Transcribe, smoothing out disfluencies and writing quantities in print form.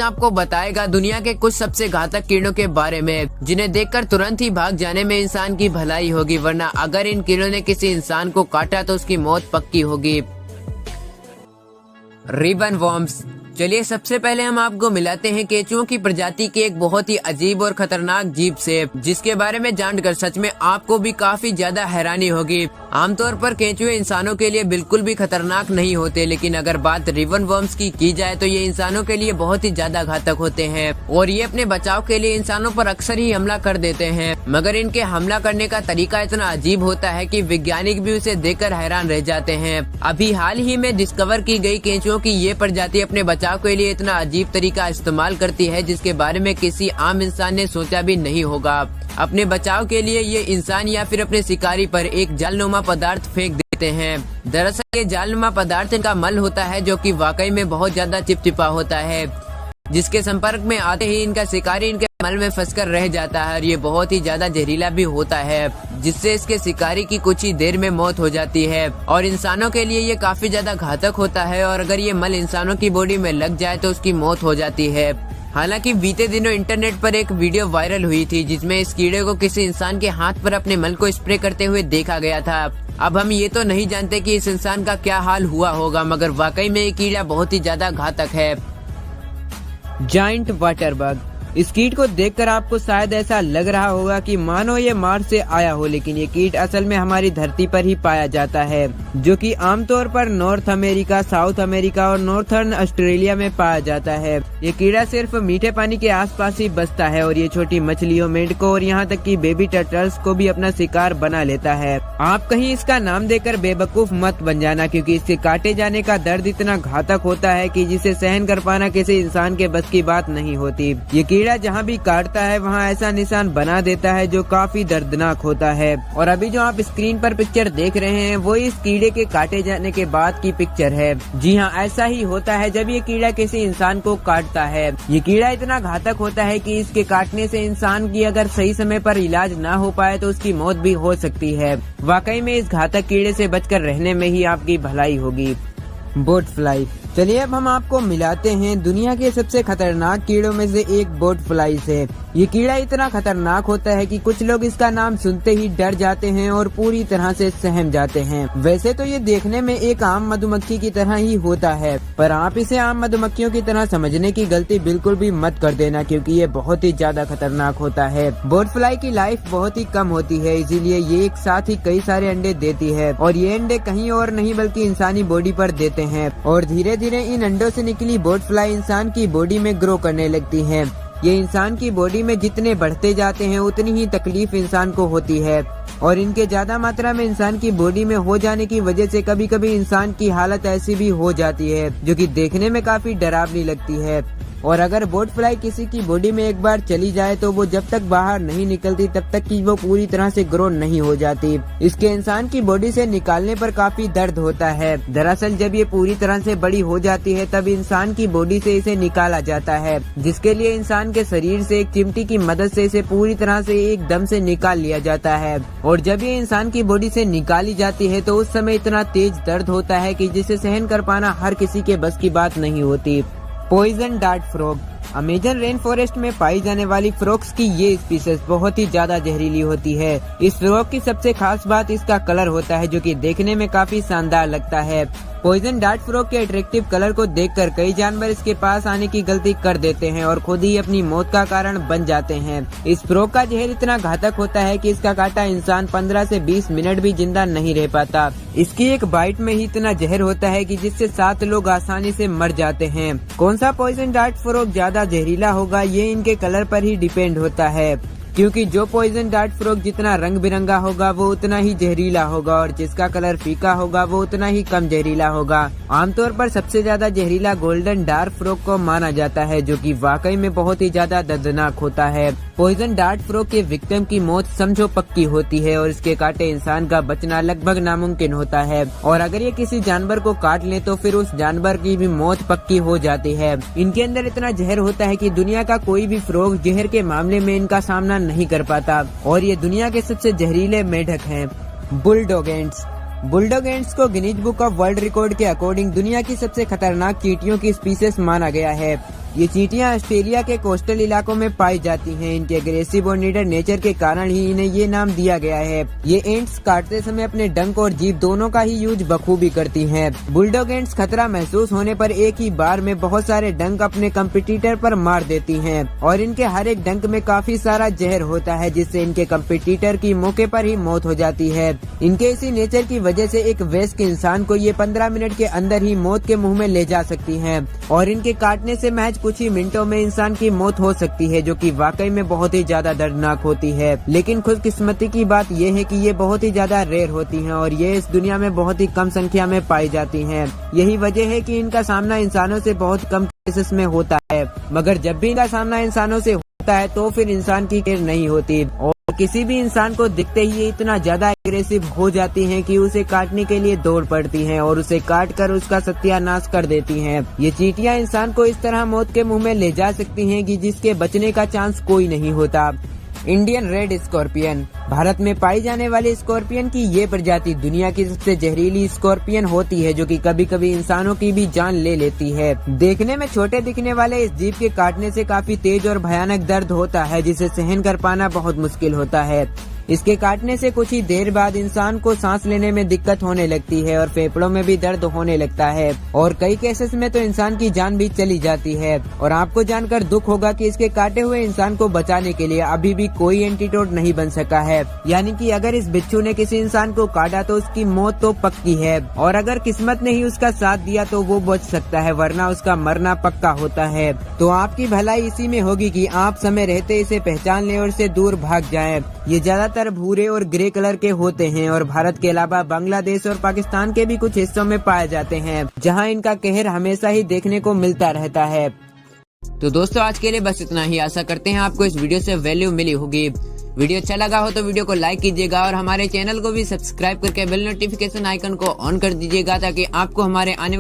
आपको बताएगा दुनिया के कुछ सबसे घातक कीड़ों के बारे में, जिन्हें देखकर तुरंत ही भाग जाने में इंसान की भलाई होगी, वरना अगर इन कीड़ों ने किसी इंसान को काटा तो उसकी मौत पक्की होगी। Ribbon worms. चलिए सबसे पहले हम आपको मिलाते हैं केंचुओं की प्रजाति के एक बहुत ही अजीब और खतरनाक जीव से, जिसके बारे में जानकर सच में आपको भी काफी ज्यादा हैरानी होगी। आमतौर पर केंचुए इंसानों के लिए बिल्कुल भी खतरनाक नहीं होते, लेकिन अगर बात रिबन वर्म्स की जाए तो ये इंसानों के लिए बहुत ही ज्यादा घातक होते हैं और ये अपने बचाव के लिए इंसानों पर अक्सर ही हमला कर देते हैं। मगर इनके हमला करने का तरीका इतना अजीब होता है कि वैज्ञानिक भी उसे देखकर हैरान रह जाते हैं। अभी हाल ही में डिस्कवर की गई केंचुओं की ये प्रजाति अपने बचाव के लिए इतना अजीब तरीका इस्तेमाल करती है जिसके बारे में किसी आम इंसान ने सोचा भी नहीं होगा। अपने बचाव के लिए ये इंसान या फिर अपने शिकारी पर एक जालनुमा पदार्थ फेंक देते हैं। दरअसल ये जालनुमा पदार्थ इनका मल होता है, जो कि वाकई में बहुत ज्यादा चिपचिपा होता है, जिसके संपर्क में आते ही इनका शिकारी इनके मल में फंसकर रह जाता है और ये बहुत ही ज्यादा जहरीला भी होता है, जिससे इसके शिकारी की कुछ ही देर में मौत हो जाती है और इंसानों के लिए ये काफी ज्यादा घातक होता है और अगर ये मल इंसानों की बॉडी में लग जाए तो उसकी मौत हो जाती है। हालांकि बीते दिनों इंटरनेट पर एक वीडियो वायरल हुई थी जिसमें इस कीड़े को किसी इंसान के हाथ पर अपने मल को स्प्रे करते हुए देखा गया था। अब हम ये तो नहीं जानते कि इस इंसान का क्या हाल हुआ होगा, मगर वाकई में ये कीड़ा बहुत ही ज्यादा घातक है। Giant water bug. इस कीट को देखकर आपको शायद ऐसा लग रहा होगा कि मानो ये मार्स से आया हो, लेकिन ये कीट असल में हमारी धरती पर ही पाया जाता है, जो कि आमतौर पर नॉर्थ अमेरिका, साउथ अमेरिका और नॉर्थर्न ऑस्ट्रेलिया में पाया जाता है। ये कीड़ा सिर्फ मीठे पानी के आसपास ही बसता है और ये छोटी मछलियों, मेंढकों और यहाँ तक कि बेबी टर्टल्स को भी अपना शिकार बना लेता है। आप कहीं इसका नाम देकर बेवकूफ मत बन जाना, क्योंकि इसके काटे जाने का दर्द इतना घातक होता है कि जिसे सहन कर पाना किसी इंसान के बस की बात नहीं होती। ये कीड़ा जहाँ भी काटता है वहाँ ऐसा निशान बना देता है जो काफी दर्दनाक होता है। और अभी जो आप स्क्रीन पर पिक्चर देख रहे हैं वो इस कीड़े के काटे जाने के बाद की पिक्चर है। जी हाँ, ऐसा ही होता है जब ये कीड़ा किसी इंसान को काटता है। ये कीड़ा इतना घातक होता है कि इसके काटने से इंसान की अगर सही समय पर इलाज ना हो पाए तो उसकी मौत भी हो सकती है। वाकई में इस घातक कीड़े से बचकर रहने में ही आपकी भलाई होगी। Boat fly. चलिए अब हम आपको मिलाते हैं दुनिया के सबसे खतरनाक कीड़ों में से एक बोट फ्लाई से। ये कीड़ा इतना खतरनाक होता है कि कुछ लोग इसका नाम सुनते ही डर जाते हैं और पूरी तरह से सहम जाते हैं। वैसे तो ये देखने में एक आम मधुमक्खी की तरह ही होता है, पर आप इसे आम मधुमक्खियों की तरह समझने की गलती बिल्कुल भी मत कर देना, क्योंकि ये बहुत ही ज्यादा खतरनाक होता है। बोट फ्लाई की लाइफ बहुत ही कम होती है, इसीलिए ये एक साथ ही कई सारे अंडे देती है और ये अंडे कहीं और नहीं बल्कि इंसानी बॉडी पर देते हैं और धीरे धीरे इन अंडों से निकली बोट फ्लाई इंसान की बॉडी में ग्रो करने लगती हैं। ये इंसान की बॉडी में जितने बढ़ते जाते हैं उतनी ही तकलीफ इंसान को होती है और इनके ज्यादा मात्रा में इंसान की बॉडी में हो जाने की वजह से कभी कभी इंसान की हालत ऐसी भी हो जाती है जो कि देखने में काफी डरावनी लगती है। और अगर बोट फ्लाई किसी की बॉडी में एक बार चली जाए तो वो जब तक बाहर नहीं निकलती तब तक कि वो पूरी तरह से ग्रो नहीं हो जाती। इसके इंसान की बॉडी से निकालने पर काफी दर्द होता है। दरअसल जब ये पूरी तरह से बड़ी हो जाती है तब इंसान की बॉडी से इसे निकाला जाता है, जिसके लिए इंसान के शरीर से एक चिमटी की मदद से इसे पूरी तरह से एकदम से निकाल लिया जाता है। और जब ये इंसान की बॉडी से निकाली जाती है तो उस समय इतना तेज दर्द होता है कि जिसे सहन कर पाना हर किसी के बस की बात नहीं होती। Poison dart frog. Amazon rain forest में पाई जाने वाली फ्रॉग्स की ये स्पीसीज बहुत ही ज्यादा जहरीली होती है। इस फ्रॉग की सबसे खास बात इसका कलर होता है, जो कि देखने में काफी शानदार लगता है। पॉइजन डार्ट फ्रॉग के अट्रैक्टिव कलर को देखकर कई जानवर इसके पास आने की गलती कर देते हैं और खुद ही अपनी मौत का कारण बन जाते हैं। इस फ्रॉग का जहर इतना घातक होता है कि इसका काटा इंसान 15 से 20 मिनट भी जिंदा नहीं रह पाता। इसकी एक बाइट में ही इतना जहर होता है कि जिससे 7 लोग आसानी से मर जाते हैं। कौन सा पॉइजन डार्ट फ्रॉग ज्यादा जहरीला होगा ये इनके कलर पर ही डिपेंड होता है, क्योंकि जो पॉइजन डार्ट फ्रॉग जितना रंग बिरंगा होगा वो उतना ही जहरीला होगा और जिसका कलर फीका होगा वो उतना ही कम जहरीला होगा। आमतौर पर सबसे ज्यादा जहरीला गोल्डन डार्ट फ्रॉग को माना जाता है, जो कि वाकई में बहुत ही ज्यादा दर्दनाक होता है। पॉइजन डार्ट फ्रॉग के विक्टिम की मौत समझो पक्की होती है और इसके काटे इंसान का बचना लगभग नामुमकिन होता है। और अगर ये किसी जानवर को काट ले तो फिर उस जानवर की भी मौत पक्की हो जाती है। इनके अंदर इतना जहर होता है कि दुनिया का कोई भी फ्रॉग जहर के मामले में इनका सामना नहीं कर पाता और ये दुनिया के सबसे जहरीले मेढक हैं। Bulldog ants. बुलडॉग एंट्स को Guinness book of world record के अकॉर्डिंग दुनिया की सबसे खतरनाक चींटियों की स्पीसीज माना गया है। ये चींटियां ऑस्ट्रेलिया के कोस्टल इलाकों में पाई जाती हैं। इनके एग्रेसिव और निडर नेचर के कारण ही इन्हें ये नाम दिया गया है। ये एंट्स काटते समय अपने डंक और जीभ दोनों का ही यूज बखूबी करती हैं। बुलडॉग एंट्स खतरा महसूस होने पर एक ही बार में बहुत सारे डंक अपने कंपटीटर पर मार देती हैं और इनके हर एक डंक में काफी सारा जहर होता है, जिससे इनके कंपटीटर की मौके पर ही मौत हो जाती है। इनके इसी नेचर की वजह से एक वयस्क इंसान को ये 15 मिनट के अंदर ही मौत के मुंह में ले जा सकती हैं और इनके काटने से महज कुछ ही मिनटों में इंसान की मौत हो सकती है, जो कि वाकई में बहुत ही ज्यादा दर्दनाक होती है। लेकिन खुशकिस्मती की बात यह है कि ये बहुत ही ज्यादा रेयर होती हैं और ये इस दुनिया में बहुत ही कम संख्या में पाई जाती हैं। यही वजह है कि इनका सामना इंसानों से बहुत कम केसेस में होता है, मगर जब भी इनका सामना इंसानों से होता है तो फिर इंसान की केयर नहीं होती और किसी भी इंसान को दिखते ही ये इतना ज्यादा एग्रेसिव हो जाती हैं कि उसे काटने के लिए दौड़ पड़ती हैं और उसे काट कर उसका सत्यानाश कर देती हैं। ये चींटियां इंसान को इस तरह मौत के मुंह में ले जा सकती हैं कि जिसके बचने का चांस कोई नहीं होता। इंडियन रेड स्कॉर्पियन भारत में पाई जाने वाली स्कॉर्पियन की ये प्रजाति दुनिया की सबसे जहरीली स्कॉर्पियन होती है, जो कि कभी कभी इंसानों की भी जान ले लेती है। देखने में छोटे दिखने वाले इस जीव के काटने से काफी तेज और भयानक दर्द होता है, जिसे सहन कर पाना बहुत मुश्किल होता है। इसके काटने से कुछ ही देर बाद इंसान को सांस लेने में दिक्कत होने लगती है और फेफड़ों में भी दर्द होने लगता है और कई केसेस में तो इंसान की जान भी चली जाती है। और आपको जानकर दुख होगा कि इसके काटे हुए इंसान को बचाने के लिए अभी भी कोई एंटीडोट नहीं बन सका है। यानी कि अगर इस बिच्छू ने किसी इंसान को काटा तो उसकी मौत तो पक्की है और अगर किस्मत ने ही उसका साथ दिया तो वो बच सकता है, वरना उसका मरना पक्का होता है। तो आपकी भलाई इसी में होगी कि आप समय रहते इसे पहचान लें और इसे दूर भाग जाएं। ये ज्यादातर भूरे और ग्रे कलर के होते हैं और भारत के अलावा बांग्लादेश और पाकिस्तान के भी कुछ हिस्सों में पाए जाते हैं, जहां इनका कहर हमेशा ही देखने को मिलता रहता है। तो दोस्तों आज के लिए बस इतना ही। आशा करते हैं आपको इस वीडियो से वैल्यू मिली होगी। वीडियो अच्छा लगा हो तो वीडियो को लाइक कीजिएगा और हमारे चैनल को भी सब्सक्राइब करके बेल नोटिफिकेशन आइकन को ऑन कर दीजिएगा, ताकि आपको हमारे आने